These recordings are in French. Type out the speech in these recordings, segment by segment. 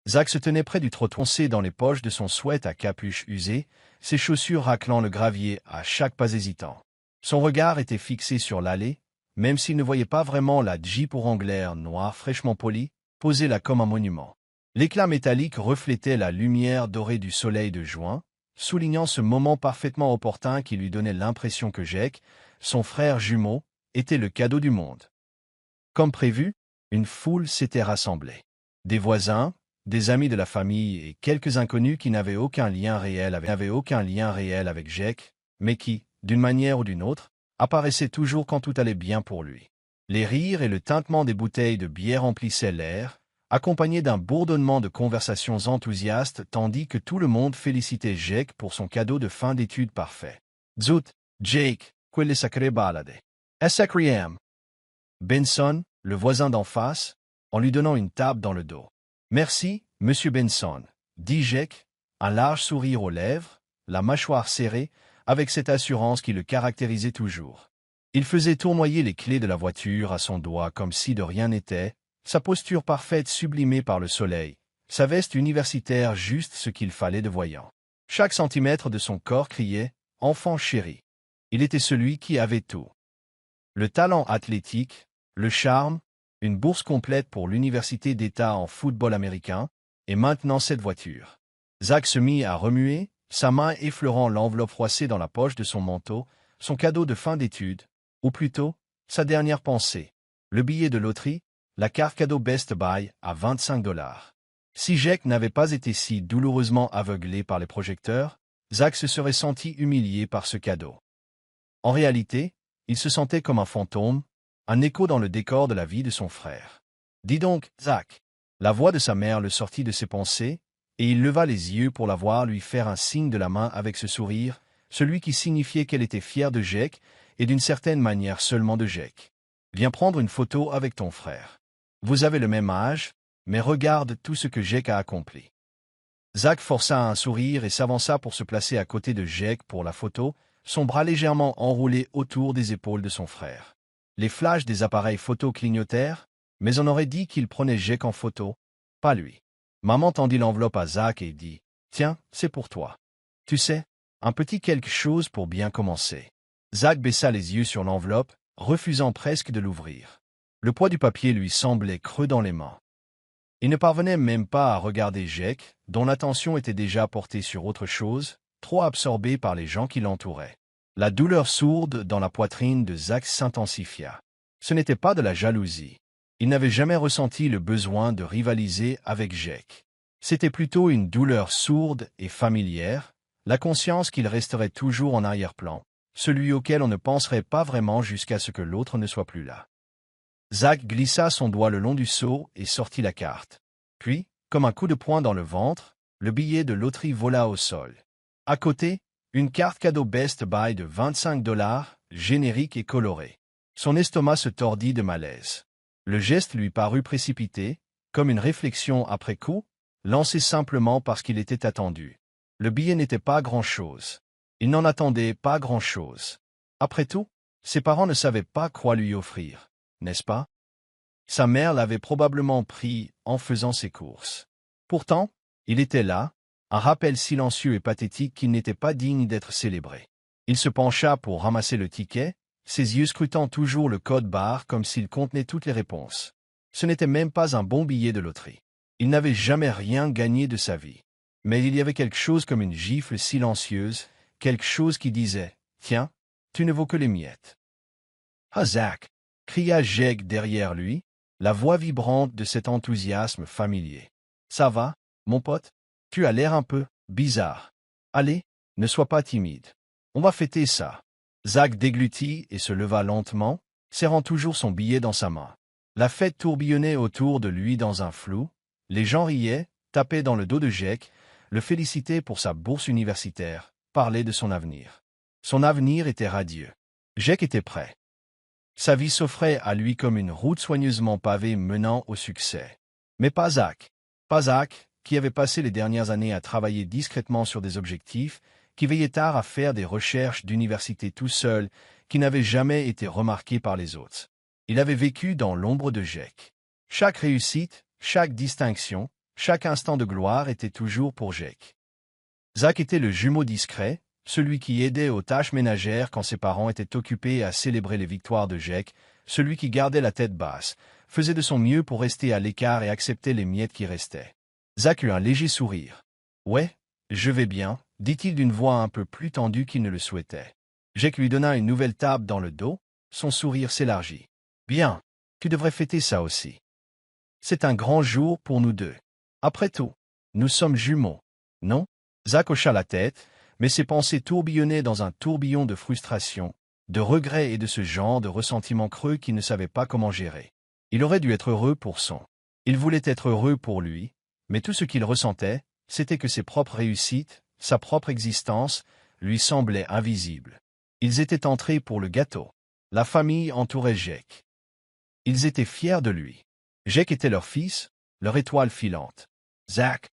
Zach se tenait près du trottoir, foncé dans les poches de son sweat à capuche usée, ses chaussures raclant le gravier à chaque pas hésitant. Son regard était fixé sur l'allée, même s'il ne voyait pas vraiment la Jeep Wrangler noire fraîchement polie, posée là comme un monument. L'éclat métallique reflétait la lumière dorée du soleil de juin, soulignant ce moment parfaitement opportun qui lui donnait l'impression que Jake, son frère jumeau, était le cadeau du monde. Comme prévu, une foule s'était rassemblée. Des voisins, des amis de la famille et quelques inconnus qui n'avaient aucun lien réel avec Jake, mais qui, d'une manière ou d'une autre, apparaissaient toujours quand tout allait bien pour lui. Les rires et le tintement des bouteilles de bière emplissaient l'air, accompagnés d'un bourdonnement de conversations enthousiastes tandis que tout le monde félicitait Jake pour son cadeau de fin d'études parfait. Zut, Jake, quelle sacrée balade. Essecriam. Benson, le voisin d'en face, en lui donnant une tape dans le dos. Merci, monsieur Benson, dit Jake, un large sourire aux lèvres, la mâchoire serrée, avec cette assurance qui le caractérisait toujours. Il faisait tournoyer les clés de la voiture à son doigt comme si de rien n'était, sa posture parfaite sublimée par le soleil, sa veste universitaire juste ce qu'il fallait de voyant. Chaque centimètre de son corps criait « Enfant chéri ». Il était celui qui avait tout. Le talent athlétique, le charme, une bourse complète pour l'université d'État en football américain, et maintenant cette voiture. Zach se mit à remuer, sa main effleurant l'enveloppe froissée dans la poche de son manteau, son cadeau de fin d'études, ou plutôt, sa dernière pensée, le billet de loterie, la carte cadeau Best Buy à 25 $. Si Jake n'avait pas été si douloureusement aveuglé par les projecteurs, Zach se serait senti humilié par ce cadeau. En réalité, il se sentait comme un fantôme, un écho dans le décor de la vie de son frère. « Dis donc, Zach !» La voix de sa mère le sortit de ses pensées, et il leva les yeux pour la voir lui faire un signe de la main avec ce sourire, celui qui signifiait qu'elle était fière de Jake, et d'une certaine manière seulement de Jake. « Viens prendre une photo avec ton frère. Vous avez le même âge, mais regarde tout ce que Jake a accompli. » Zach força un sourire et s'avança pour se placer à côté de Jake pour la photo, son bras légèrement enroulé autour des épaules de son frère. Les flashs des appareils photo clignotèrent, mais on aurait dit qu'il prenait Jake en photo, pas lui. Maman tendit l'enveloppe à Zach et dit « Tiens, c'est pour toi. Tu sais, un petit quelque chose pour bien commencer. » Zach baissa les yeux sur l'enveloppe, refusant presque de l'ouvrir. Le poids du papier lui semblait creux dans les mains. Il ne parvenait même pas à regarder Jake, dont l'attention était déjà portée sur autre chose, trop absorbé par les gens qui l'entouraient. La douleur sourde dans la poitrine de Zach s'intensifia. Ce n'était pas de la jalousie. Il n'avait jamais ressenti le besoin de rivaliser avec Jake. C'était plutôt une douleur sourde et familière, la conscience qu'il resterait toujours en arrière-plan, celui auquel on ne penserait pas vraiment jusqu'à ce que l'autre ne soit plus là. Zach glissa son doigt le long du seau et sortit la carte. Puis, comme un coup de poing dans le ventre, le billet de loterie vola au sol. À côté, une carte cadeau Best Buy de 25 $, générique et colorée. Son estomac se tordit de malaise. Le geste lui parut précipité, comme une réflexion après coup, lancée simplement parce qu'il était attendu. Le billet n'était pas grand-chose. Il n'en attendait pas grand-chose. Après tout, ses parents ne savaient pas quoi lui offrir, n'est-ce pas? Sa mère l'avait probablement pris en faisant ses courses. Pourtant, il était là, un rappel silencieux et pathétique qui n'était pas digne d'être célébré. Il se pencha pour ramasser le ticket, ses yeux scrutant toujours le code barre comme s'il contenait toutes les réponses. Ce n'était même pas un bon billet de loterie. Il n'avait jamais rien gagné de sa vie. Mais il y avait quelque chose comme une gifle silencieuse, quelque chose qui disait « Tiens, tu ne vaux que les miettes. » « Ah, Zach !» cria Jake derrière lui, la voix vibrante de cet enthousiasme familier. « Ça va, mon pote? Tu as l'air un peu bizarre. Allez, ne sois pas timide. On va fêter ça. » Zach déglutit et se leva lentement, serrant toujours son billet dans sa main. La fête tourbillonnait autour de lui dans un flou. Les gens riaient, tapaient dans le dos de Jake, le félicitaient pour sa bourse universitaire, parlaient de son avenir. Son avenir était radieux. Jake était prêt. Sa vie s'offrait à lui comme une route soigneusement pavée menant au succès. Mais pas Zach. Pas Zach, qui avait passé les dernières années à travailler discrètement sur des objectifs, qui veillait tard à faire des recherches d'université tout seul, qui n'avait jamais été remarqué par les autres. Il avait vécu dans l'ombre de Jake. Chaque réussite, chaque distinction, Chaque instant de gloire était toujours pour Jake. Zach était le jumeau discret, celui qui aidait aux tâches ménagères quand ses parents étaient occupés à célébrer les victoires de Jake, celui qui gardait la tête basse, faisait de son mieux pour rester à l'écart et accepter les miettes qui restaient. Zach eut un léger sourire. « Ouais, je vais bien », dit-il d'une voix un peu plus tendue qu'il ne le souhaitait. Jake lui donna une nouvelle tape dans le dos, son sourire s'élargit. « Bien, tu devrais fêter ça aussi. C'est un grand jour pour nous deux. Après tout, nous sommes jumeaux, non ?» Zach hocha la tête, mais ses pensées tourbillonnaient dans un tourbillon de frustration, de regrets et de ce genre de ressentiment creux qu'il ne savait pas comment gérer. Il aurait dû être heureux pour son. Il voulait être heureux pour lui, mais tout ce qu'il ressentait, c'était que ses propres réussites, sa propre existence, lui semblaient invisibles. Ils étaient entrés pour le gâteau. La famille entourait Jake. Ils étaient fiers de lui. Jake était leur fils, leur étoile filante. Zach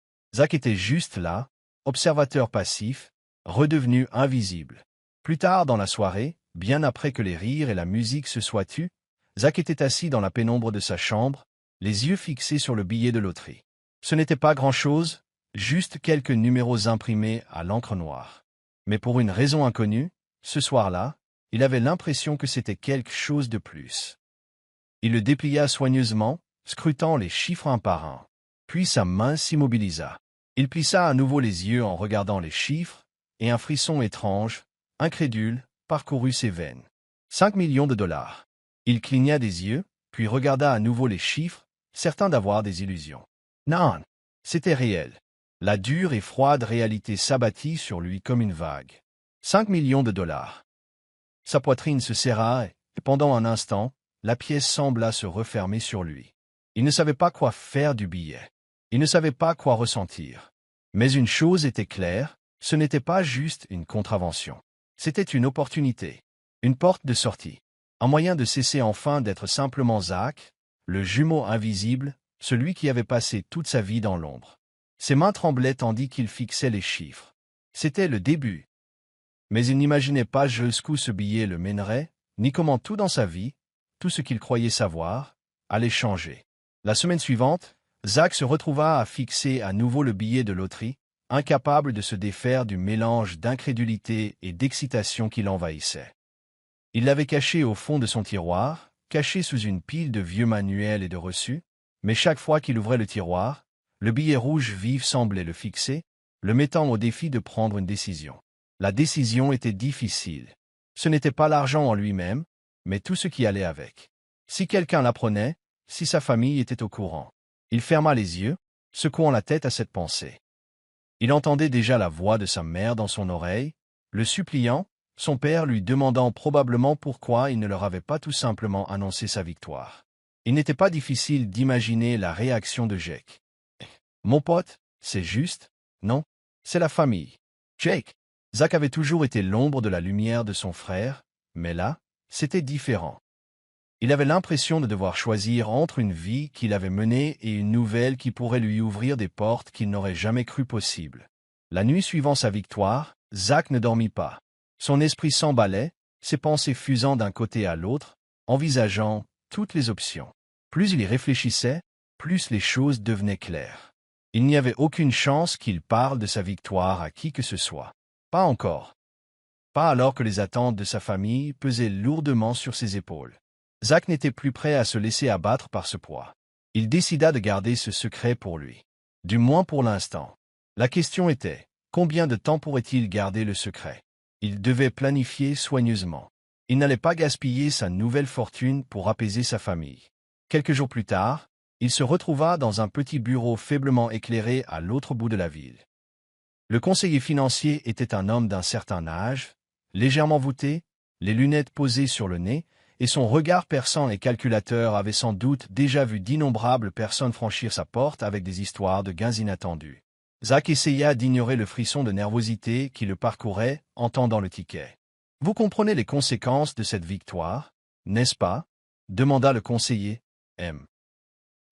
était juste là, observateur passif, redevenu invisible. Plus tard dans la soirée, bien après que les rires et la musique se soient tus, Zach était assis dans la pénombre de sa chambre, les yeux fixés sur le billet de loterie. Ce n'était pas grand-chose, juste quelques numéros imprimés à l'encre noire. Mais pour une raison inconnue, ce soir-là, il avait l'impression que c'était quelque chose de plus. Il le déplia soigneusement, scrutant les chiffres un par un. Puis sa main s'immobilisa. Il plissa à nouveau les yeux en regardant les chiffres, et un frisson étrange, incrédule, parcourut ses veines. 5 millions de dollars. Il cligna des yeux, puis regarda à nouveau les chiffres, certain d'avoir des illusions. Non, c'était réel. La dure et froide réalité s'abattit sur lui comme une vague. 5 millions de dollars. Sa poitrine se serra et, pendant un instant, la pièce sembla se refermer sur lui. Il ne savait pas quoi faire du billet. Il ne savait pas quoi ressentir. Mais une chose était claire, ce n'était pas juste une contravention. C'était une opportunité, une porte de sortie, un moyen de cesser enfin d'être simplement Zach, le jumeau invisible, celui qui avait passé toute sa vie dans l'ombre. Ses mains tremblaient tandis qu'il fixait les chiffres. C'était le début. Mais il n'imaginait pas jusqu'où ce billet le mènerait, ni comment tout dans sa vie, tout ce qu'il croyait savoir, allait changer. La semaine suivante, Zach se retrouva à fixer à nouveau le billet de loterie, incapable de se défaire du mélange d'incrédulité et d'excitation qui l'envahissait. Il l'avait caché au fond de son tiroir, caché sous une pile de vieux manuels et de reçus, mais chaque fois qu'il ouvrait le tiroir, le billet rouge vif semblait le fixer, le mettant au défi de prendre une décision. La décision était difficile. Ce n'était pas l'argent en lui-même, mais tout ce qui allait avec. Si quelqu'un l'apprenait, si sa famille était au courant. Il ferma les yeux, secouant la tête à cette pensée. Il entendait déjà la voix de sa mère dans son oreille, le suppliant, son père lui demandant probablement pourquoi il ne leur avait pas tout simplement annoncé sa victoire. Il n'était pas difficile d'imaginer la réaction de Jake. « Mon pote, c'est juste, non? C'est la famille. » Jake. Zach avait toujours été l'ombre de la lumière de son frère, mais là, c'était différent. Il avait l'impression de devoir choisir entre une vie qu'il avait menée et une nouvelle qui pourrait lui ouvrir des portes qu'il n'aurait jamais cru possibles. La nuit suivant sa victoire, Zach ne dormit pas. Son esprit s'emballait, ses pensées fusant d'un côté à l'autre, envisageant toutes les options. Plus il y réfléchissait, plus les choses devenaient claires. Il n'y avait aucune chance qu'il parle de sa victoire à qui que ce soit. Pas encore. Pas alors que les attentes de sa famille pesaient lourdement sur ses épaules. Zach n'était plus prêt à se laisser abattre par ce poids. Il décida de garder ce secret pour lui. Du moins pour l'instant. La question était, combien de temps pourrait-il garder le secret? Il devait planifier soigneusement. Il n'allait pas gaspiller sa nouvelle fortune pour apaiser sa famille. Quelques jours plus tard, il se retrouva dans un petit bureau faiblement éclairé à l'autre bout de la ville. Le conseiller financier était un homme d'un certain âge, légèrement voûté, les lunettes posées sur le nez, et son regard perçant et calculateur avait sans doute déjà vu d'innombrables personnes franchir sa porte avec des histoires de gains inattendus. Zach essaya d'ignorer le frisson de nervosité qui le parcourait, entendant le ticket. « Vous comprenez les conséquences de cette victoire, n'est-ce pas ?» demanda le conseiller, M.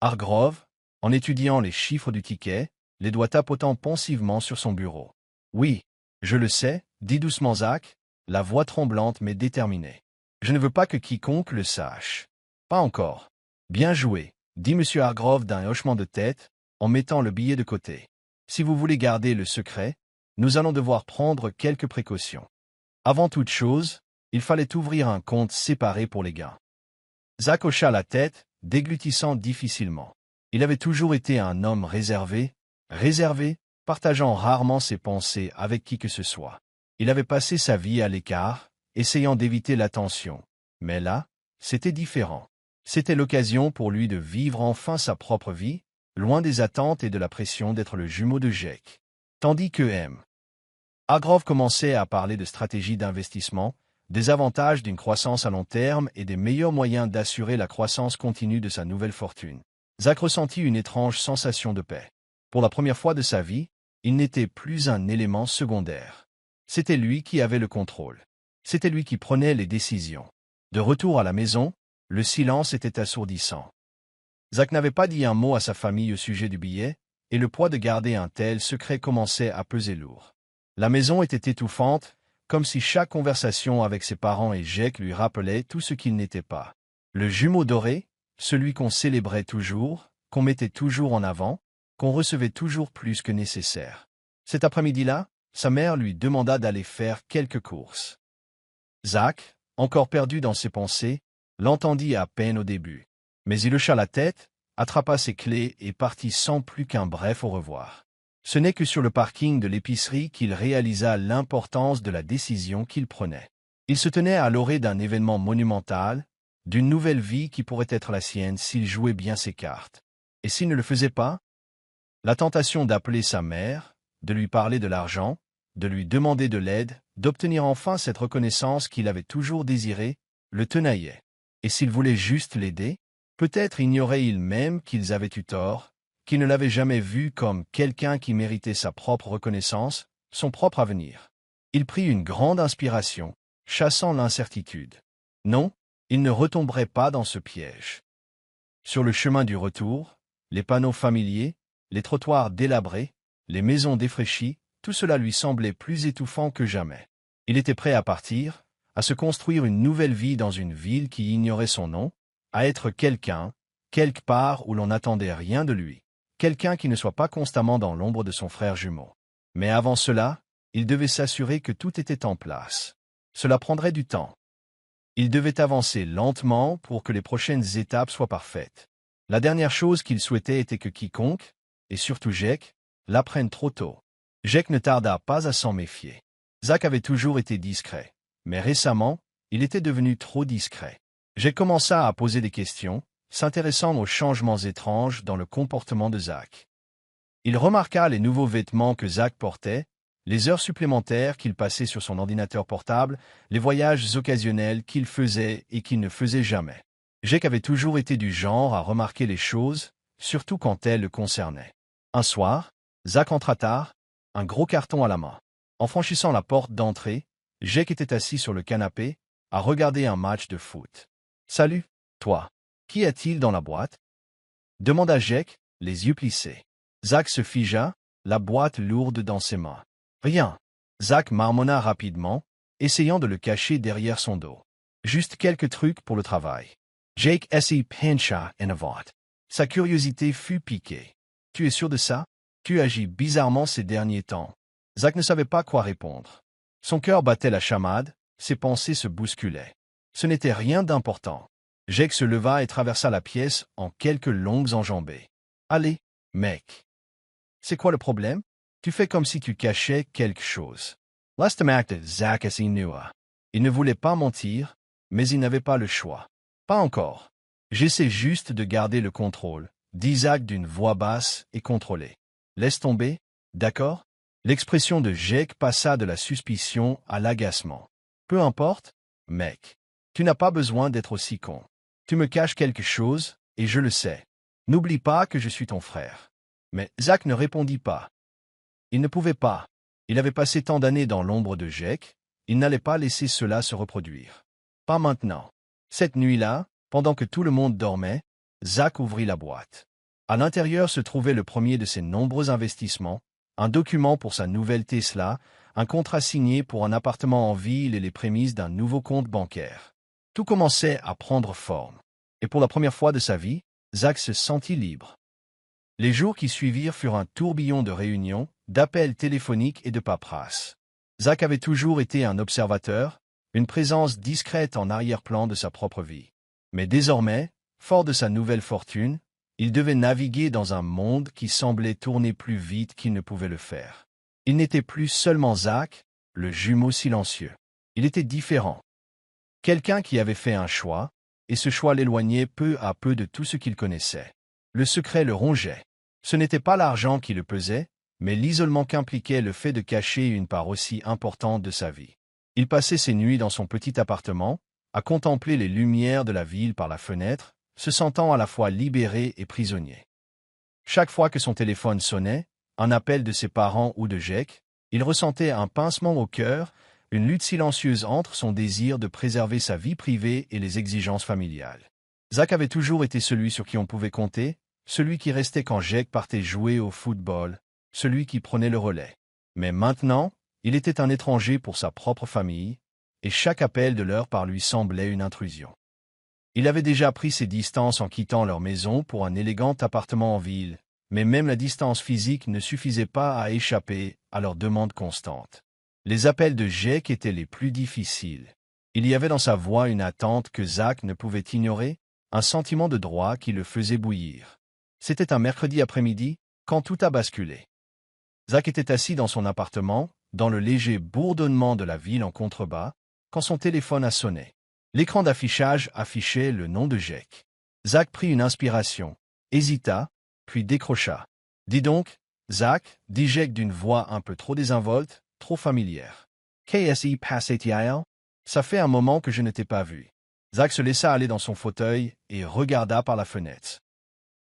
Hargrove, en étudiant les chiffres du ticket, les doigts tapotant pensivement sur son bureau. « Oui, je le sais, » dit doucement Zach, la voix tremblante mais déterminée. « Je ne veux pas que quiconque le sache. »« Pas encore. »« Bien joué, » dit M. Hargrove d'un hochement de tête, en mettant le billet de côté. Si vous voulez garder le secret, nous allons devoir prendre quelques précautions. Avant toute chose, il fallait ouvrir un compte séparé pour les gains. Zach hocha la tête, déglutissant difficilement. Il avait toujours été un homme réservé, partageant rarement ses pensées avec qui que ce soit. Il avait passé sa vie à l'écart, essayant d'éviter l'attention. Mais là, c'était différent. C'était l'occasion pour lui de vivre enfin sa propre vie, loin des attentes et de la pression d'être le jumeau de Jake. Tandis que M. Hargrove commençait à parler de stratégie d'investissement, des avantages d'une croissance à long terme et des meilleurs moyens d'assurer la croissance continue de sa nouvelle fortune. Zach ressentit une étrange sensation de paix. Pour la première fois de sa vie, il n'était plus un élément secondaire. C'était lui qui avait le contrôle. C'était lui qui prenait les décisions. De retour à la maison, le silence était assourdissant. Zach n'avait pas dit un mot à sa famille au sujet du billet, et le poids de garder un tel secret commençait à peser lourd. La maison était étouffante, comme si chaque conversation avec ses parents et Jake lui rappelait tout ce qu'il n'était pas. Le jumeau doré, celui qu'on célébrait toujours, qu'on mettait toujours en avant, qu'on recevait toujours plus que nécessaire. Cet après-midi-là, sa mère lui demanda d'aller faire quelques courses. Zach, encore perdu dans ses pensées, l'entendit à peine au début. Mais il hocha la tête, attrapa ses clés et partit sans plus qu'un bref au revoir. Ce n'est que sur le parking de l'épicerie qu'il réalisa l'importance de la décision qu'il prenait. Il se tenait à l'orée d'un événement monumental, d'une nouvelle vie qui pourrait être la sienne s'il jouait bien ses cartes. Et s'il ne le faisait pas? La tentation d'appeler sa mère, de lui parler de l'argent, de lui demander de l'aide, d'obtenir enfin cette reconnaissance qu'il avait toujours désirée, le tenaillait. Et s'il voulait juste l'aider? Peut-être ignorait-il même qu'ils avaient eu tort, qu'il ne l'avait jamais vu comme quelqu'un qui méritait sa propre reconnaissance, son propre avenir. Il prit une grande inspiration, chassant l'incertitude. Non, il ne retomberait pas dans ce piège. Sur le chemin du retour, les panneaux familiers, les trottoirs délabrés, les maisons défraîchies, tout cela lui semblait plus étouffant que jamais. Il était prêt à partir, à se construire une nouvelle vie dans une ville qui ignorait son nom, à être quelqu'un, quelque part où l'on n'attendait rien de lui, quelqu'un qui ne soit pas constamment dans l'ombre de son frère jumeau. Mais avant cela, il devait s'assurer que tout était en place. Cela prendrait du temps. Il devait avancer lentement pour que les prochaines étapes soient parfaites. La dernière chose qu'il souhaitait était que quiconque, et surtout Jake, l'apprenne trop tôt. Jake ne tarda pas à s'en méfier. Zach avait toujours été discret, mais récemment, il était devenu trop discret. Jake commença à poser des questions, s'intéressant aux changements étranges dans le comportement de Zach. Il remarqua les nouveaux vêtements que Zach portait, les heures supplémentaires qu'il passait sur son ordinateur portable, les voyages occasionnels qu'il faisait et qu'il ne faisait jamais. Jake avait toujours été du genre à remarquer les choses, surtout quand elles le concernaient. Un soir, Zach entra tard, un gros carton à la main. En franchissant la porte d'entrée, Jake était assis sur le canapé, à regarder un match de foot. « Salut, toi. Qu'y a-t-il dans la boîte ?» demanda Jake, les yeux plissés. Zach se figea, la boîte lourde dans ses mains. « Rien. » Zach marmonna rapidement, essayant de le cacher derrière son dos. « Juste quelques trucs pour le travail. » Jake s'y pencha en avant. Sa curiosité fut piquée. « Tu es sûr de ça? Tu agis bizarrement ces derniers temps. » Zach ne savait pas quoi répondre. Son cœur battait la chamade, ses pensées se bousculaient. Ce n'était rien d'important. Jake se leva et traversa la pièce en quelques longues enjambées. « Allez, mec. C'est quoi le problème? Tu fais comme si tu cachais quelque chose. » L'estomac de Zach s'inua. Il ne voulait pas mentir, mais il n'avait pas le choix. « Pas encore. J'essaie juste de garder le contrôle, » dit Zach d'une voix basse et contrôlée. « Laisse tomber, d'accord ?» L'expression de Jake passa de la suspicion à l'agacement. « Peu importe, mec. Tu n'as pas besoin d'être aussi con. Tu me caches quelque chose, et je le sais. N'oublie pas que je suis ton frère. » Mais Zach ne répondit pas. Il ne pouvait pas. Il avait passé tant d'années dans l'ombre de Jake, il n'allait pas laisser cela se reproduire. Pas maintenant. Cette nuit-là, pendant que tout le monde dormait, Zach ouvrit la boîte. À l'intérieur se trouvait le premier de ses nombreux investissements, un document pour sa nouvelle Tesla, un contrat signé pour un appartement en ville et les prémices d'un nouveau compte bancaire. Tout commençait à prendre forme. Et pour la première fois de sa vie, Zach se sentit libre. Les jours qui suivirent furent un tourbillon de réunions, d'appels téléphoniques et de paperasse. Zach avait toujours été un observateur, une présence discrète en arrière-plan de sa propre vie. Mais désormais, fort de sa nouvelle fortune, il devait naviguer dans un monde qui semblait tourner plus vite qu'il ne pouvait le faire. Il n'était plus seulement Zach, le jumeau silencieux. Il était différent. Quelqu'un qui avait fait un choix, et ce choix l'éloignait peu à peu de tout ce qu'il connaissait. Le secret le rongeait. Ce n'était pas l'argent qui le pesait, mais l'isolement qu'impliquait le fait de cacher une part aussi importante de sa vie. Il passait ses nuits dans son petit appartement, à contempler les lumières de la ville par la fenêtre, se sentant à la fois libéré et prisonnier. Chaque fois que son téléphone sonnait, un appel de ses parents ou de Jake, il ressentait un pincement au cœur, une lutte silencieuse entre son désir de préserver sa vie privée et les exigences familiales. Zach avait toujours été celui sur qui on pouvait compter, celui qui restait quand Jake partait jouer au football, celui qui prenait le relais. Mais maintenant, il était un étranger pour sa propre famille, et chaque appel de leur part lui semblait une intrusion. Il avait déjà pris ses distances en quittant leur maison pour un élégant appartement en ville, mais même la distance physique ne suffisait pas à échapper à leurs demandes constantes. Les appels de Jake étaient les plus difficiles. Il y avait dans sa voix une attente que Zach ne pouvait ignorer, un sentiment de droit qui le faisait bouillir. C'était un mercredi après-midi, quand tout a basculé. Zach était assis dans son appartement, dans le léger bourdonnement de la ville en contrebas, quand son téléphone a sonné. L'écran d'affichage affichait le nom de Jake. Zach prit une inspiration, hésita, puis décrocha. « Dis donc, Zach, dit Jake d'une voix un peu trop désinvolte, trop familière. Qu'est-ce passé-t-il? Ça fait un moment que je ne t'ai pas vu. » Zach se laissa aller dans son fauteuil et regarda par la fenêtre.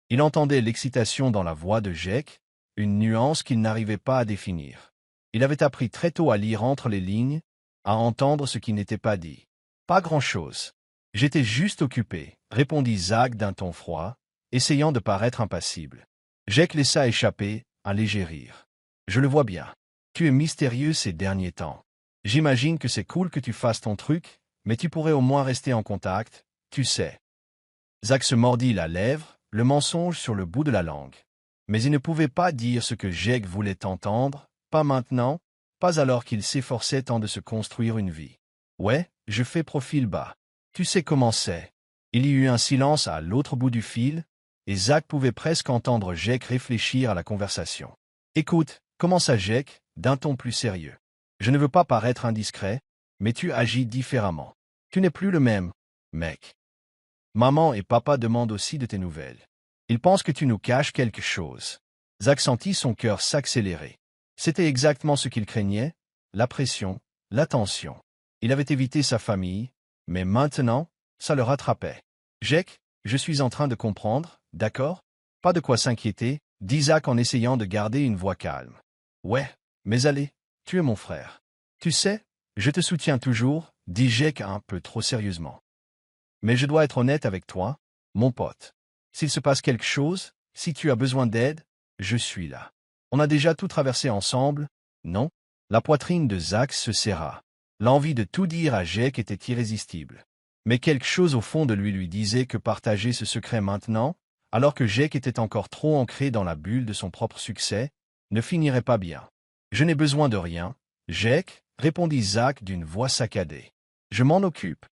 Il entendait l'excitation dans la voix de Jake, une nuance qu'il n'arrivait pas à définir. Il avait appris très tôt à lire entre les lignes, à entendre ce qui n'était pas dit. « Pas grand-chose. J'étais juste occupé, » répondit Zach d'un ton froid, essayant de paraître impassible. Jake laissa échapper un léger rire. « Je le vois bien. Tu es mystérieux ces derniers temps. J'imagine que c'est cool que tu fasses ton truc, mais tu pourrais au moins rester en contact, tu sais. » Zach se mordit la lèvre, le mensonge sur le bout de la langue. Mais il ne pouvait pas dire ce que Jake voulait entendre, pas maintenant, pas alors qu'il s'efforçait tant de se construire une vie. « Ouais, je fais profil bas. Tu sais comment c'est. » Il y eut un silence à l'autre bout du fil, et Zach pouvait presque entendre Jake réfléchir à la conversation. « Écoute, commença Jake, d'un ton plus sérieux. Je ne veux pas paraître indiscret, mais tu agis différemment. Tu n'es plus le même, mec. Maman et papa demandent aussi de tes nouvelles. Ils pensent que tu nous caches quelque chose. » Zach sentit son cœur s'accélérer. C'était exactement ce qu'il craignait, la pression, la tension. Il avait évité sa famille, mais maintenant, ça le rattrapait. « Jake, je suis en train de comprendre, d'accord? Pas de quoi s'inquiéter, » dit Zach en essayant de garder une voix calme. « Ouais, mais allez, tu es mon frère. Tu sais, je te soutiens toujours, » dit Jake un peu trop sérieusement. « Mais je dois être honnête avec toi, mon pote. S'il se passe quelque chose, si tu as besoin d'aide, je suis là. On a déjà tout traversé ensemble, non ?» La poitrine de Zach se serra. L'envie de tout dire à Jake était irrésistible. Mais quelque chose au fond de lui disait que partager ce secret maintenant, alors que Jake était encore trop ancré dans la bulle de son propre succès, ne finirait pas bien. « Je n'ai besoin de rien, Jake, » répondit Zach d'une voix saccadée. « Je m'en occupe. »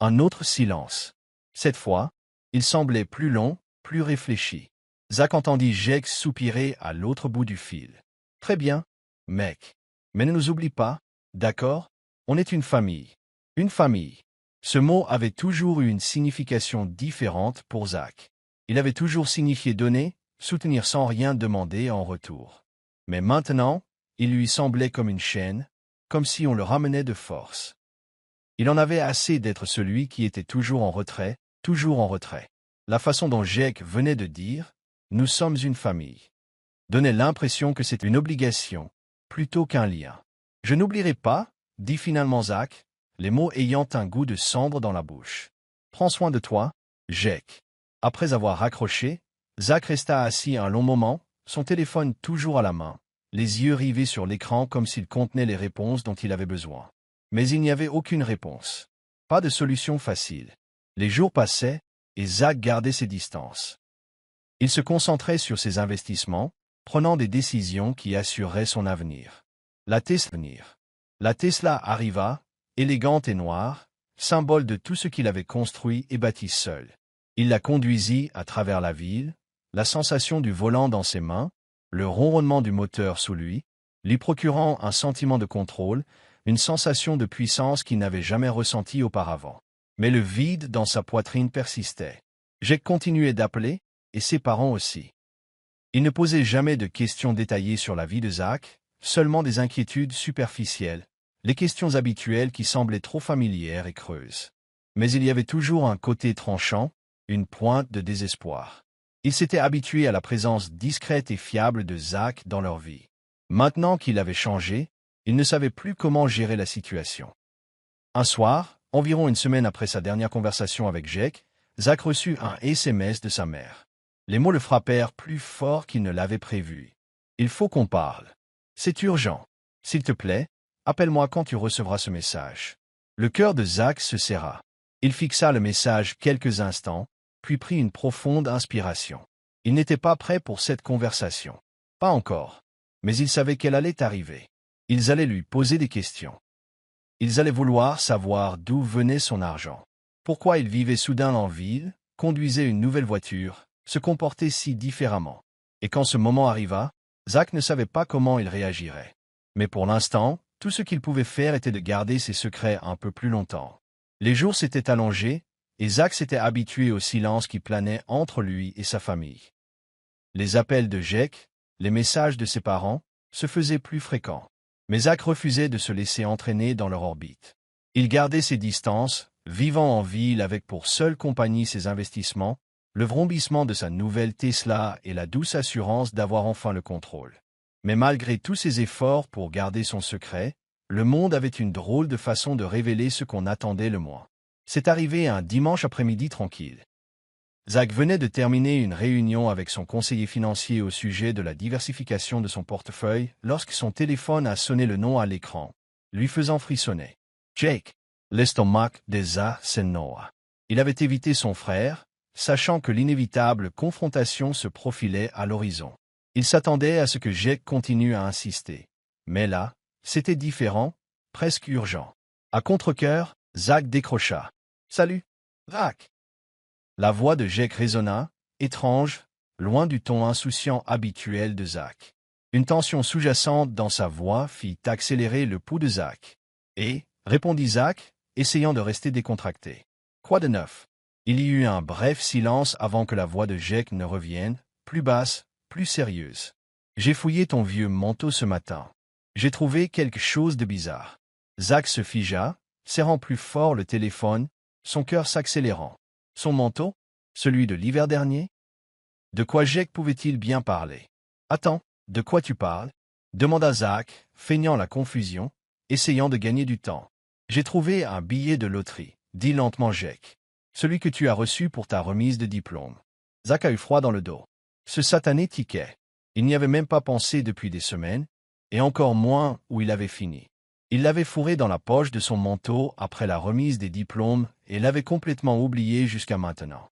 Un autre silence. Cette fois, il semblait plus long, plus réfléchi. Zach entendit Jake soupirer à l'autre bout du fil. « Très bien, mec. Mais ne nous oublie pas, d'accord? On est une famille. Une famille. » Ce mot avait toujours eu une signification différente pour Zach. Il avait toujours signifié donner, soutenir sans rien demander en retour. Mais maintenant, il lui semblait comme une chaîne, comme si on le ramenait de force. Il en avait assez d'être celui qui était toujours en retrait, toujours en retrait. La façon dont Jake venait de dire « Nous sommes une famille » donnait l'impression que c'était une obligation, plutôt qu'un lien. « Je n'oublierai pas, » dit finalement Zach, les mots ayant un goût de cendre dans la bouche. « Prends soin de toi, Jake. » Après avoir raccroché, Zach resta assis un long moment, son téléphone toujours à la main, les yeux rivés sur l'écran comme s'il contenait les réponses dont il avait besoin. Mais il n'y avait aucune réponse. Pas de solution facile. Les jours passaient, et Zach gardait ses distances. Il se concentrait sur ses investissements, prenant des décisions qui assureraient son avenir. La Tesla arriva, élégante et noire, symbole de tout ce qu'il avait construit et bâti seul. Il la conduisit à travers la ville, la sensation du volant dans ses mains, le ronronnement du moteur sous lui procurant un sentiment de contrôle, une sensation de puissance qu'il n'avait jamais ressentie auparavant. Mais le vide dans sa poitrine persistait. Jake continuait d'appeler, et ses parents aussi. Il ne posait jamais de questions détaillées sur la vie de Zach, seulement des inquiétudes superficielles, les questions habituelles qui semblaient trop familières et creuses. Mais il y avait toujours un côté tranchant, une pointe de désespoir. Il s'était habitué à la présence discrète et fiable de Zach dans leur vie. Maintenant qu'il avait changé, il ne savait plus comment gérer la situation. Un soir, environ une semaine après sa dernière conversation avec Jake, Zach reçut un SMS de sa mère. Les mots le frappèrent plus fort qu'il ne l'avait prévu. « Il faut qu'on parle. C'est urgent. S'il te plaît, appelle-moi quand tu recevras ce message. » Le cœur de Zach se serra. Il fixa le message quelques instants, puis prit une profonde inspiration. Il n'était pas prêt pour cette conversation. Pas encore. Mais il savait qu'elle allait arriver. Ils allaient lui poser des questions. Ils allaient vouloir savoir d'où venait son argent. Pourquoi il vivait soudain en ville, conduisait une nouvelle voiture, se comportait si différemment. Et quand ce moment arriva, Zach ne savait pas comment il réagirait. Mais pour l'instant, tout ce qu'il pouvait faire était de garder ses secrets un peu plus longtemps. Les jours s'étaient allongés, et Zach s'était habitué au silence qui planait entre lui et sa famille. Les appels de Jake, les messages de ses parents, se faisaient plus fréquents. Mais Zach refusait de se laisser entraîner dans leur orbite. Il gardait ses distances, vivant en ville avec pour seule compagnie ses investissements, le vrombissement de sa nouvelle Tesla et la douce assurance d'avoir enfin le contrôle. Mais malgré tous ses efforts pour garder son secret, le monde avait une drôle de façon de révéler ce qu'on attendait le moins. C'est arrivé un dimanche après-midi tranquille. Zach venait de terminer une réunion avec son conseiller financier au sujet de la diversification de son portefeuille lorsque son téléphone a sonné le nom à l'écran, lui faisant frissonner. Jake, l'estomac de Zach s'ennoua. Il avait évité son frère, sachant que l'inévitable confrontation se profilait à l'horizon. Il s'attendait à ce que Jake continue à insister. Mais là, c'était différent, presque urgent. À contre-cœur, Zach décrocha. « Salut, Zach !» La voix de Jake résonna, étrange, loin du ton insouciant habituel de Zach. Une tension sous-jacente dans sa voix fit accélérer le pouls de Zach. « Et » répondit Zach, essayant de rester décontracté. « Quoi de neuf ?» Il y eut un bref silence avant que la voix de Jake ne revienne, plus basse, plus sérieuse. « J'ai fouillé ton vieux manteau ce matin. J'ai trouvé quelque chose de bizarre. » Zach se figea, serrant plus fort le téléphone, son cœur s'accélérant. Son manteau? Celui de l'hiver dernier? De quoi Jake pouvait-il bien parler? Attends, de quoi tu parles? Demanda Zach, feignant la confusion, essayant de gagner du temps. J'ai trouvé un billet de loterie, dit lentement Jake. Celui que tu as reçu pour ta remise de diplôme. Zach a eu froid dans le dos. Ce satané ticket. Il n'y avait même pas pensé depuis des semaines, et encore moins où il avait fini. Il l'avait fourré dans la poche de son manteau après la remise des diplômes et l'avait complètement oublié jusqu'à maintenant.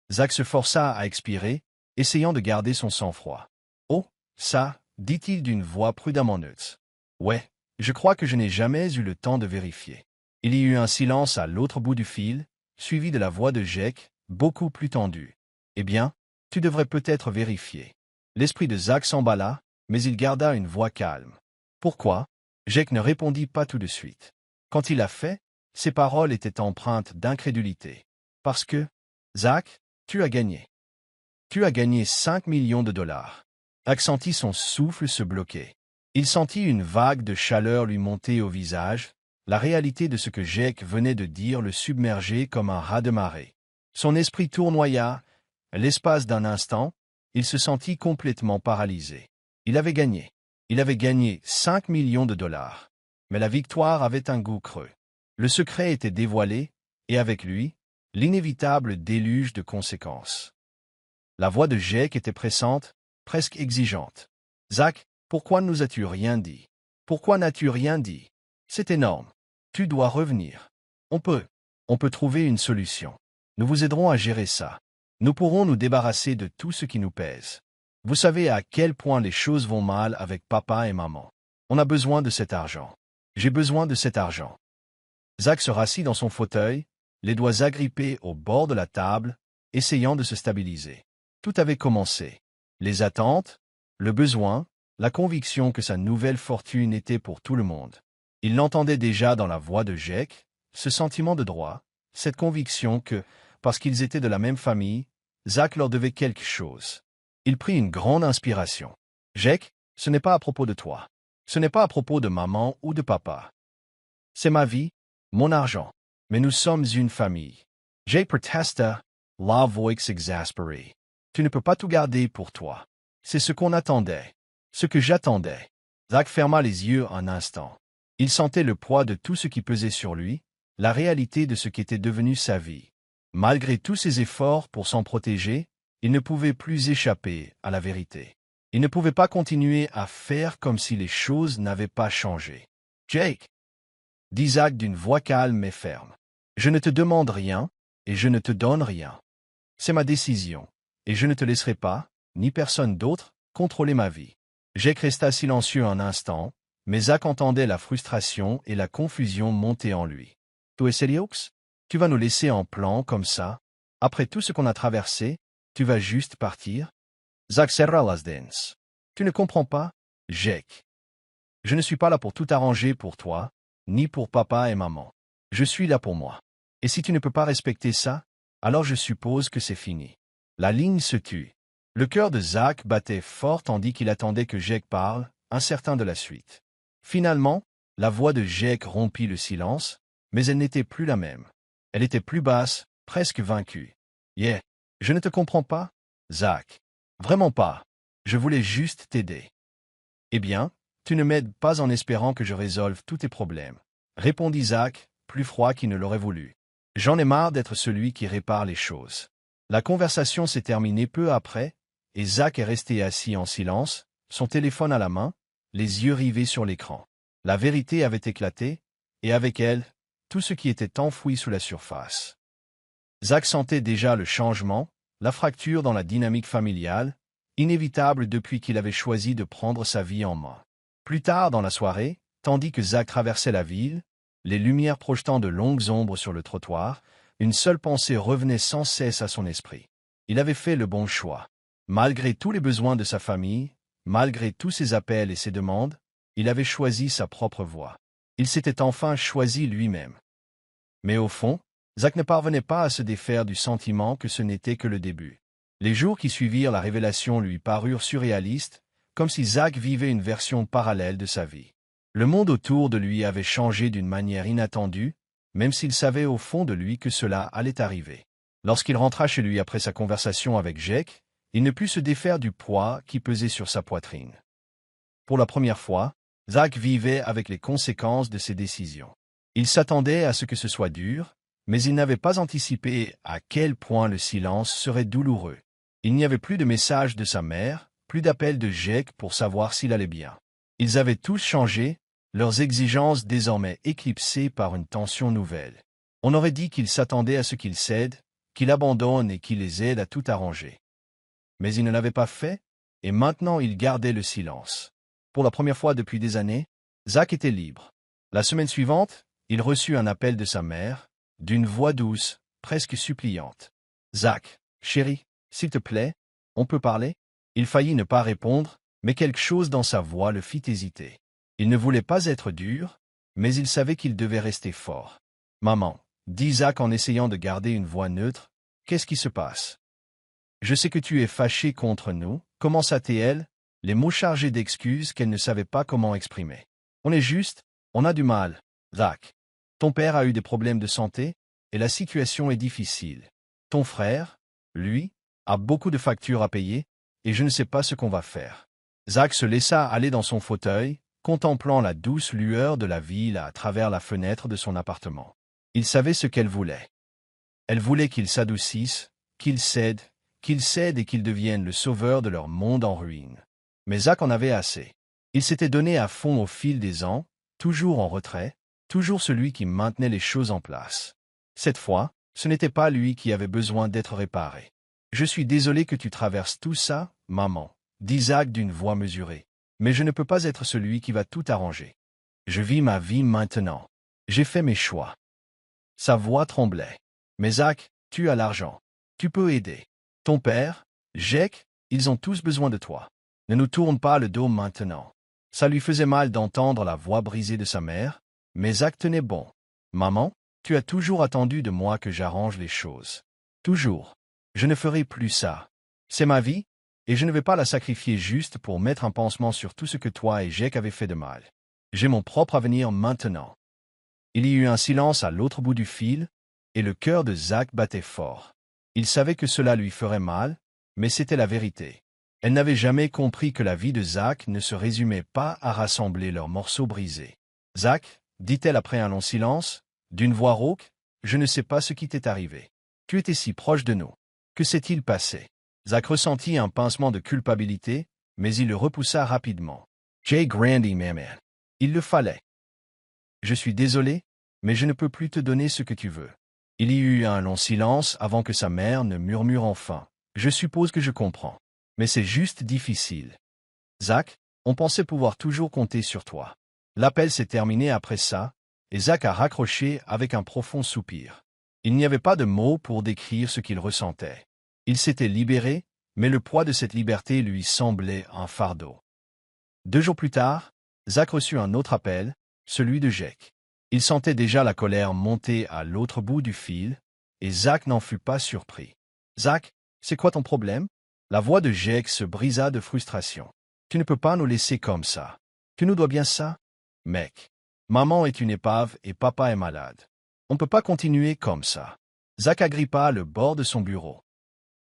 Zach se força à expirer, essayant de garder son sang-froid. « Oh, ça, dit-il d'une voix prudemment neutre. Ouais, je crois que je n'ai jamais eu le temps de vérifier. » Il y eut un silence à l'autre bout du fil, suivi de la voix de Jake, beaucoup plus tendue. « Eh bien, tu devrais peut-être vérifier. » L'esprit de Zach s'emballa, mais il garda une voix calme. « Pourquoi ?» Jake ne répondit pas tout de suite. Quand il l'a fait, ses paroles étaient empreintes d'incrédulité. « Parce que, Zach, tu as gagné. Tu as gagné 5 millions de dollars. » Zach sentit son souffle se bloquer. Il sentit une vague de chaleur lui monter au visage, la réalité de ce que Jake venait de dire le submergeait comme un raz de marée. Son esprit tournoya. L'espace d'un instant, il se sentit complètement paralysé. Il avait gagné. Il avait gagné 5 millions de dollars. Mais la victoire avait un goût creux. Le secret était dévoilé, et avec lui, l'inévitable déluge de conséquences. La voix de Jake était pressante, presque exigeante. « Zach, pourquoi ne nous as-tu rien dit? Pourquoi n'as-tu rien dit? C'est énorme. Tu dois revenir. On peut trouver une solution. Nous vous aiderons à gérer ça. » Nous pourrons nous débarrasser de tout ce qui nous pèse. Vous savez à quel point les choses vont mal avec papa et maman. On a besoin de cet argent. J'ai besoin de cet argent. Zach se rassit dans son fauteuil, les doigts agrippés au bord de la table, essayant de se stabiliser. Tout avait commencé. Les attentes, le besoin, la conviction que sa nouvelle fortune était pour tout le monde. Il l'entendait déjà dans la voix de Jake, ce sentiment de droit, cette conviction que, parce qu'ils étaient de la même famille, Zach leur devait quelque chose. Il prit une grande inspiration. « Jake, ce n'est pas à propos de toi. Ce n'est pas à propos de maman ou de papa. C'est ma vie, mon argent. Mais nous sommes une famille. » Jake protesta, la voix exaspérée. « Tu ne peux pas tout garder pour toi. C'est ce qu'on attendait. Ce que j'attendais. » Zach ferma les yeux un instant. Il sentait le poids de tout ce qui pesait sur lui, la réalité de ce qu'était devenu sa vie. Malgré tous ses efforts pour s'en protéger, il ne pouvait plus échapper à la vérité. Il ne pouvait pas continuer à faire comme si les choses n'avaient pas changé. « Jake !» dit Zach d'une voix calme et ferme. « Je ne te demande rien, et je ne te donne rien. C'est ma décision, et je ne te laisserai pas, ni personne d'autre, contrôler ma vie. » Jake resta silencieux un instant, mais Zach entendait la frustration et la confusion monter en lui. « Tu es sérieux? Tu vas nous laisser en plan comme ça? Après tout ce qu'on a traversé, tu vas juste partir? » Zach serra las dents. « Tu ne comprends pas, Jake. Je ne suis pas là pour tout arranger pour toi, ni pour papa et maman. Je suis là pour moi. Et si tu ne peux pas respecter ça, alors je suppose que c'est fini. » La ligne se tut. Le cœur de Zach battait fort tandis qu'il attendait que Jake parle, incertain de la suite. Finalement, la voix de Jake rompit le silence, mais elle n'était plus la même. Elle était plus basse, presque vaincue. « Yeah, je ne te comprends pas, Zach. Vraiment pas. Je voulais juste t'aider. »« Eh bien, tu ne m'aides pas en espérant que je résolve tous tes problèmes, » répondit Zach, plus froid qu'il ne l'aurait voulu. « J'en ai marre d'être celui qui répare les choses. » La conversation s'est terminée peu après, et Zach est resté assis en silence, son téléphone à la main, les yeux rivés sur l'écran. La vérité avait éclaté, et avec elle, tout ce qui était enfoui sous la surface. Zach sentait déjà le changement, la fracture dans la dynamique familiale, inévitable depuis qu'il avait choisi de prendre sa vie en main. Plus tard dans la soirée, tandis que Zach traversait la ville, les lumières projetant de longues ombres sur le trottoir, une seule pensée revenait sans cesse à son esprit. Il avait fait le bon choix. Malgré tous les besoins de sa famille, malgré tous ses appels et ses demandes, il avait choisi sa propre voie. Il s'était enfin choisi lui-même. Mais au fond, Zach ne parvenait pas à se défaire du sentiment que ce n'était que le début. Les jours qui suivirent la révélation lui parurent surréalistes, comme si Zach vivait une version parallèle de sa vie. Le monde autour de lui avait changé d'une manière inattendue, même s'il savait au fond de lui que cela allait arriver. Lorsqu'il rentra chez lui après sa conversation avec Jake, il ne put se défaire du poids qui pesait sur sa poitrine. Pour la première fois, Zach vivait avec les conséquences de ses décisions. Il s'attendait à ce que ce soit dur, mais il n'avait pas anticipé à quel point le silence serait douloureux. Il n'y avait plus de messages de sa mère, plus d'appels de Jake pour savoir s'il allait bien. Ils avaient tous changé, leurs exigences désormais éclipsées par une tension nouvelle. On aurait dit qu'il s'attendait à ce qu'il cède, qu'il abandonne et qu'il les aide à tout arranger. Mais il ne l'avait pas fait, et maintenant il gardait le silence. Pour la première fois depuis des années, Zach était libre. La semaine suivante, il reçut un appel de sa mère, d'une voix douce, presque suppliante. « Zach, chéri, s'il te plaît, on peut parler ?» Il faillit ne pas répondre, mais quelque chose dans sa voix le fit hésiter. Il ne voulait pas être dur, mais il savait qu'il devait rester fort. « Maman, » dit Zach en essayant de garder une voix neutre, « qu'est-ce qui se passe? » « Je sais que tu es fâché contre nous, » commença-t-elle, les mots chargés d'excuses qu'elle ne savait pas comment exprimer. « On est juste, on a du mal, Zach. Ton père a eu des problèmes de santé, et la situation est difficile. Ton frère, lui, a beaucoup de factures à payer, et je ne sais pas ce qu'on va faire. » Zach se laissa aller dans son fauteuil, contemplant la douce lueur de la ville à travers la fenêtre de son appartement. Il savait ce qu'elle voulait. Elle voulait qu'il s'adoucisse, qu'il cède et qu'il devienne le sauveur de leur monde en ruine. Mais Zach en avait assez. Il s'était donné à fond au fil des ans, toujours en retrait, toujours celui qui maintenait les choses en place. Cette fois, ce n'était pas lui qui avait besoin d'être réparé. Je suis désolé que tu traverses tout ça, maman, dit Zach d'une voix mesurée. Mais je ne peux pas être celui qui va tout arranger. Je vis ma vie maintenant. J'ai fait mes choix. Sa voix tremblait. Mais Zach, tu as l'argent. Tu peux aider. Ton père, Jake, ils ont tous besoin de toi. Ne nous tourne pas le dos maintenant. Ça lui faisait mal d'entendre la voix brisée de sa mère, mais Zach tenait bon. Maman, tu as toujours attendu de moi que j'arrange les choses. Toujours. Je ne ferai plus ça. C'est ma vie, et je ne vais pas la sacrifier juste pour mettre un pansement sur tout ce que toi et Jake avez fait de mal. J'ai mon propre avenir maintenant. Il y eut un silence à l'autre bout du fil, et le cœur de Zach battait fort. Il savait que cela lui ferait mal, mais c'était la vérité. Elle n'avait jamais compris que la vie de Zach ne se résumait pas à rassembler leurs morceaux brisés. « Zach, dit-elle après un long silence, d'une voix rauque, je ne sais pas ce qui t'est arrivé. Tu étais si proche de nous. Que s'est-il passé ?» Zach ressentit un pincement de culpabilité, mais il le repoussa rapidement. « Jay Grandy, maman. Il le fallait. Je suis désolé, mais je ne peux plus te donner ce que tu veux. » Il y eut un long silence avant que sa mère ne murmure enfin. « Je suppose que je comprends. Mais c'est juste difficile. Zach, on pensait pouvoir toujours compter sur toi. » L'appel s'est terminé après ça, et Zach a raccroché avec un profond soupir. Il n'y avait pas de mots pour décrire ce qu'il ressentait. Il s'était libéré, mais le poids de cette liberté lui semblait un fardeau. 2 jours plus tard, Zach reçut un autre appel, celui de Jake. Il sentait déjà la colère monter à l'autre bout du fil, et Zach n'en fut pas surpris. « Zach, c'est quoi ton problème ?» La voix de Jake se brisa de frustration. « Tu ne peux pas nous laisser comme ça. Tu nous dois bien ça, mec. Maman est une épave et papa est malade. On ne peut pas continuer comme ça. » Zach agrippa le bord de son bureau.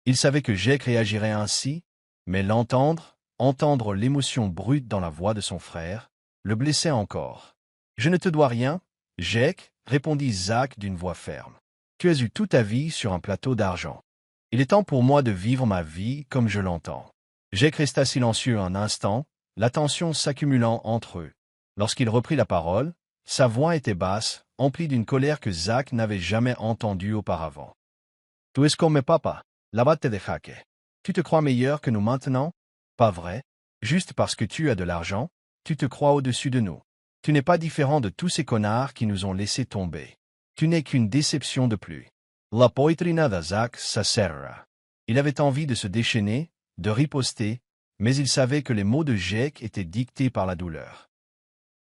Il savait que Jake réagirait ainsi, mais entendre l'émotion brute dans la voix de son frère, le blessait encore. « Je ne te dois rien, Jake, » répondit Zach d'une voix ferme. « Tu as eu toute ta vie sur un plateau d'argent. Il est temps pour moi de vivre ma vie comme je l'entends. » Jake resta silencieux un instant, la tension s'accumulant entre eux. Lorsqu'il reprit la parole, sa voix était basse, emplie d'une colère que Zach n'avait jamais entendue auparavant. « Tu es comme papa. Là-bas te déjaque. Tu te crois meilleur que nous maintenant? Pas vrai? Juste parce que tu as de l'argent, tu te crois au-dessus de nous. Tu n'es pas différent de tous ces connards qui nous ont laissé tomber. Tu n'es qu'une déception de plus. » La poitrina de Zach s'acerra. Il avait envie de se déchaîner, de riposter, mais il savait que les mots de Jake étaient dictés par la douleur.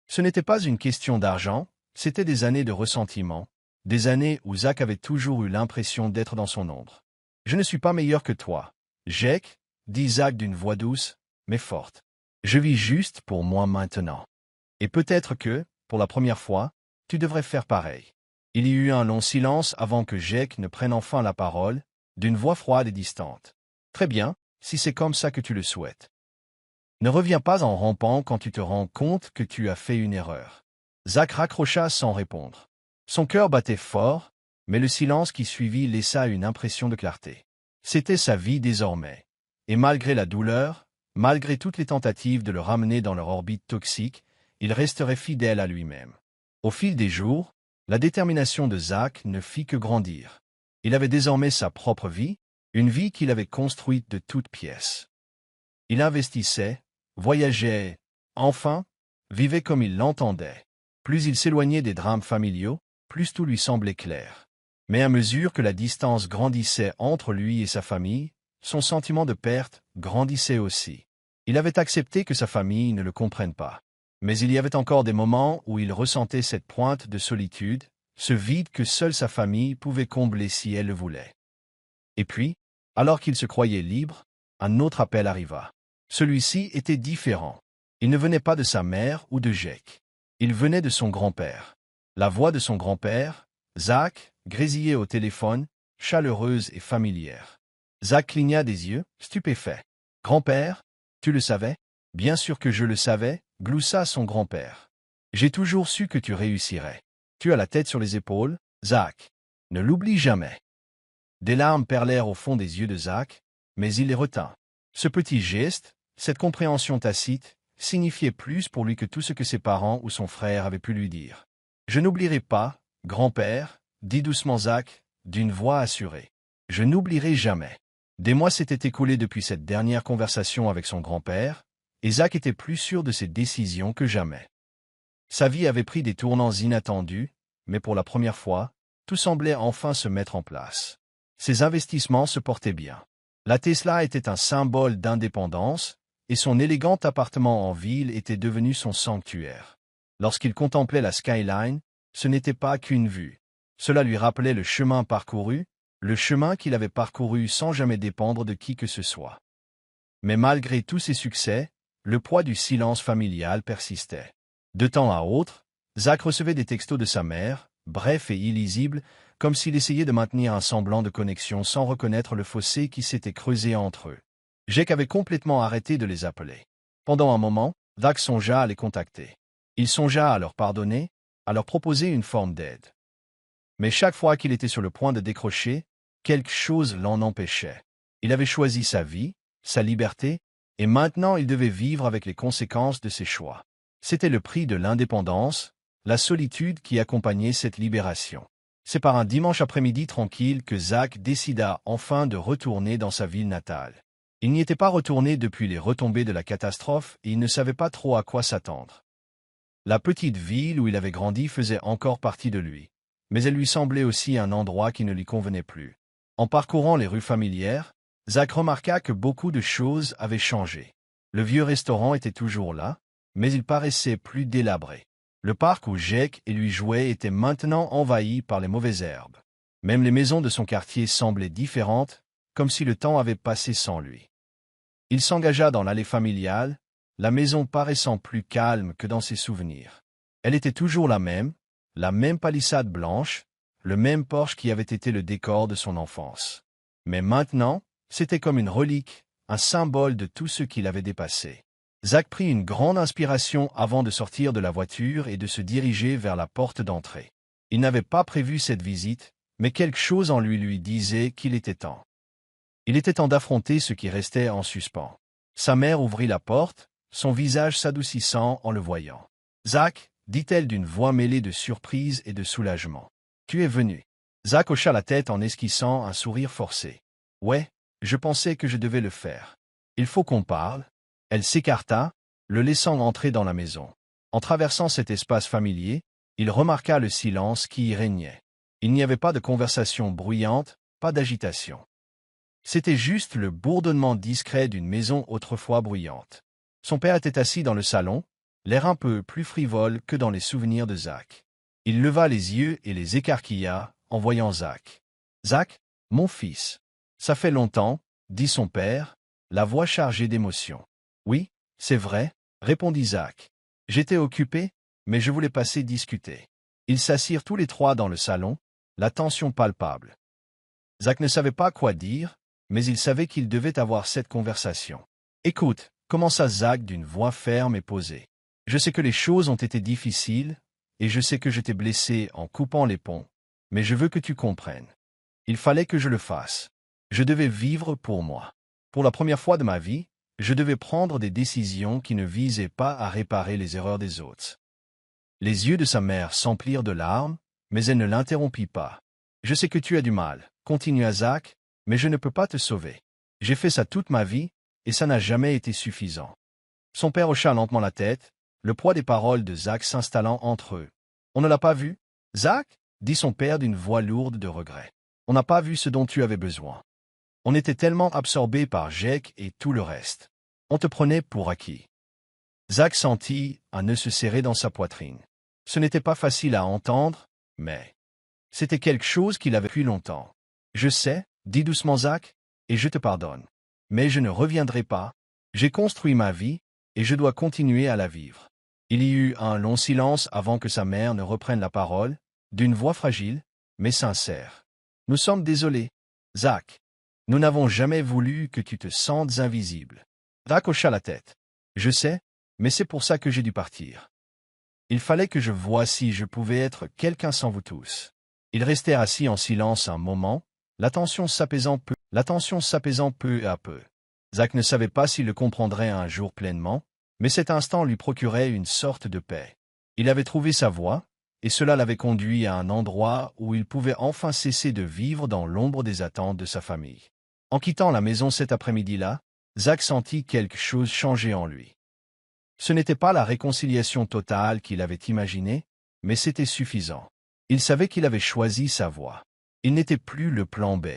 Ce n'était pas une question d'argent, c'était des années de ressentiment, des années où Zach avait toujours eu l'impression d'être dans son ombre. « Je ne suis pas meilleur que toi, Jake, » dit Zach d'une voix douce, mais forte. « Je vis juste pour moi maintenant. Et peut-être que, pour la première fois, tu devrais faire pareil. » Il y eut un long silence avant que Jake ne prenne enfin la parole, d'une voix froide et distante. « Très bien, si c'est comme ça que tu le souhaites. Ne reviens pas en rampant quand tu te rends compte que tu as fait une erreur. » Zach raccrocha sans répondre. Son cœur battait fort, mais le silence qui suivit laissa une impression de clarté. C'était sa vie désormais. Et malgré la douleur, malgré toutes les tentatives de le ramener dans leur orbite toxique, il resterait fidèle à lui-même. Au fil des jours, la détermination de Zach ne fit que grandir. Il avait désormais sa propre vie, une vie qu'il avait construite de toutes pièces. Il investissait, voyageait, enfin, vivait comme il l'entendait. Plus il s'éloignait des drames familiaux, plus tout lui semblait clair. Mais à mesure que la distance grandissait entre lui et sa famille, son sentiment de perte grandissait aussi. Il avait accepté que sa famille ne le comprenne pas. Mais il y avait encore des moments où il ressentait cette pointe de solitude, ce vide que seule sa famille pouvait combler si elle le voulait. Et puis, alors qu'il se croyait libre, un autre appel arriva. Celui-ci était différent. Il ne venait pas de sa mère ou de Jake. Il venait de son grand-père. La voix de son grand-père, Zach, grésillait au téléphone, chaleureuse et familière. Zach cligna des yeux, stupéfait. « Grand-père, tu le savais? » « Bien sûr que je le savais, » gloussa son grand-père. « J'ai toujours su que tu réussirais. Tu as la tête sur les épaules, Zach. Ne l'oublie jamais. » Des larmes perlèrent au fond des yeux de Zach, mais il les retint. Ce petit geste, cette compréhension tacite, signifiait plus pour lui que tout ce que ses parents ou son frère avaient pu lui dire. « Je n'oublierai pas, grand-père, » dit doucement Zach, d'une voix assurée. « Je n'oublierai jamais. » Des mois s'étaient écoulés depuis cette dernière conversation avec son grand-père, et Zach était plus sûr de ses décisions que jamais. Sa vie avait pris des tournants inattendus, mais pour la première fois, tout semblait enfin se mettre en place. Ses investissements se portaient bien. La Tesla était un symbole d'indépendance, et son élégant appartement en ville était devenu son sanctuaire. Lorsqu'il contemplait la skyline, ce n'était pas qu'une vue. Cela lui rappelait le chemin parcouru, le chemin qu'il avait parcouru sans jamais dépendre de qui que ce soit. Mais malgré tous ses succès, le poids du silence familial persistait. De temps à autre, Zach recevait des textos de sa mère, brefs et illisibles, comme s'il essayait de maintenir un semblant de connexion sans reconnaître le fossé qui s'était creusé entre eux. Jake avait complètement arrêté de les appeler. Pendant un moment, Zach songea à les contacter. Il songea à leur pardonner, à leur proposer une forme d'aide. Mais chaque fois qu'il était sur le point de décrocher, quelque chose l'en empêchait. Il avait choisi sa vie, sa liberté, et maintenant il devait vivre avec les conséquences de ses choix. C'était le prix de l'indépendance, la solitude qui accompagnait cette libération. C'est par un dimanche après-midi tranquille que Zach décida enfin de retourner dans sa ville natale. Il n'y était pas retourné depuis les retombées de la catastrophe et il ne savait pas trop à quoi s'attendre. La petite ville où il avait grandi faisait encore partie de lui, mais elle lui semblait aussi un endroit qui ne lui convenait plus. En parcourant les rues familières, Zach remarqua que beaucoup de choses avaient changé. Le vieux restaurant était toujours là, mais il paraissait plus délabré. Le parc où Jake et lui jouaient était maintenant envahi par les mauvaises herbes. Même les maisons de son quartier semblaient différentes, comme si le temps avait passé sans lui. Il s'engagea dans l'allée familiale, la maison paraissant plus calme que dans ses souvenirs. Elle était toujours la même palissade blanche, le même porche qui avait été le décor de son enfance. Mais maintenant, c'était comme une relique, un symbole de tout ce qu'il avait dépassé. Zach prit une grande inspiration avant de sortir de la voiture et de se diriger vers la porte d'entrée. Il n'avait pas prévu cette visite, mais quelque chose en lui disait qu'il était temps. Il était temps d'affronter ce qui restait en suspens. Sa mère ouvrit la porte, son visage s'adoucissant en le voyant. « Zach » dit-elle d'une voix mêlée de surprise et de soulagement. « Tu es venu. » Zach hocha la tête en esquissant un sourire forcé. « Ouais, je pensais que je devais le faire. Il faut qu'on parle. » Elle s'écarta, le laissant entrer dans la maison. En traversant cet espace familier, il remarqua le silence qui y régnait. Il n'y avait pas de conversation bruyante, pas d'agitation. C'était juste le bourdonnement discret d'une maison autrefois bruyante. Son père était assis dans le salon, l'air un peu plus frivole que dans les souvenirs de Zach. Il leva les yeux et les écarquilla en voyant Zach. « Zach, mon fils. Ça fait longtemps, » dit son père, la voix chargée d'émotion. « Oui, c'est vrai, » répondit Zach. « J'étais occupé, mais je voulais passer discuter. » Ils s'assirent tous les trois dans le salon, la tension palpable. Zach ne savait pas quoi dire, mais il savait qu'il devait avoir cette conversation. « Écoute, » commença Zach d'une voix ferme et posée. « Je sais que les choses ont été difficiles, et je sais que je t'ai blessé en coupant les ponts, mais je veux que tu comprennes. Il fallait que je le fasse. Je devais vivre pour moi. Pour la première fois de ma vie, je devais prendre des décisions qui ne visaient pas à réparer les erreurs des autres. » Les yeux de sa mère s'emplirent de larmes, mais elle ne l'interrompit pas. « Je sais que tu as du mal, » continua Zach, « mais je ne peux pas te sauver. J'ai fait ça toute ma vie, et ça n'a jamais été suffisant. » Son père hocha lentement la tête, le poids des paroles de Zach s'installant entre eux. « On ne l'a pas vu, Zach » dit son père d'une voix lourde de regret. « On n'a pas vu ce dont tu avais besoin. On était tellement absorbés par Jake et tout le reste. On te prenait pour acquis. » Zach sentit un nœud se serrer dans sa poitrine. Ce n'était pas facile à entendre, mais c'était quelque chose qu'il avait depuis longtemps. « Je sais, » dit doucement Zach, « et je te pardonne. Mais je ne reviendrai pas. J'ai construit ma vie, et je dois continuer à la vivre. » Il y eut un long silence avant que sa mère ne reprenne la parole, d'une voix fragile, mais sincère. « Nous sommes désolés, Zach. Nous n'avons jamais voulu que tu te sentes invisible. » Zach hocha la tête. « Je sais, mais c'est pour ça que j'ai dû partir. Il fallait que je voie si je pouvais être quelqu'un sans vous tous. » Ils restèrent assis en silence un moment, la tension s'apaisant peu à peu. Zach ne savait pas s'il le comprendrait un jour pleinement, mais cet instant lui procurait une sorte de paix. Il avait trouvé sa voie, et cela l'avait conduit à un endroit où il pouvait enfin cesser de vivre dans l'ombre des attentes de sa famille. En quittant la maison cet après-midi-là, Zach sentit quelque chose changer en lui. Ce n'était pas la réconciliation totale qu'il avait imaginée, mais c'était suffisant. Il savait qu'il avait choisi sa voie. Il n'était plus le plan B.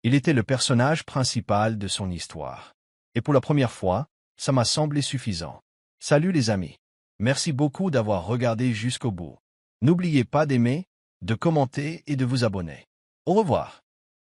Il était le personnage principal de son histoire. Et pour la première fois, ça m'a semblé suffisant. Salut les amis. Merci beaucoup d'avoir regardé jusqu'au bout. N'oubliez pas d'aimer, de commenter et de vous abonner. Au revoir.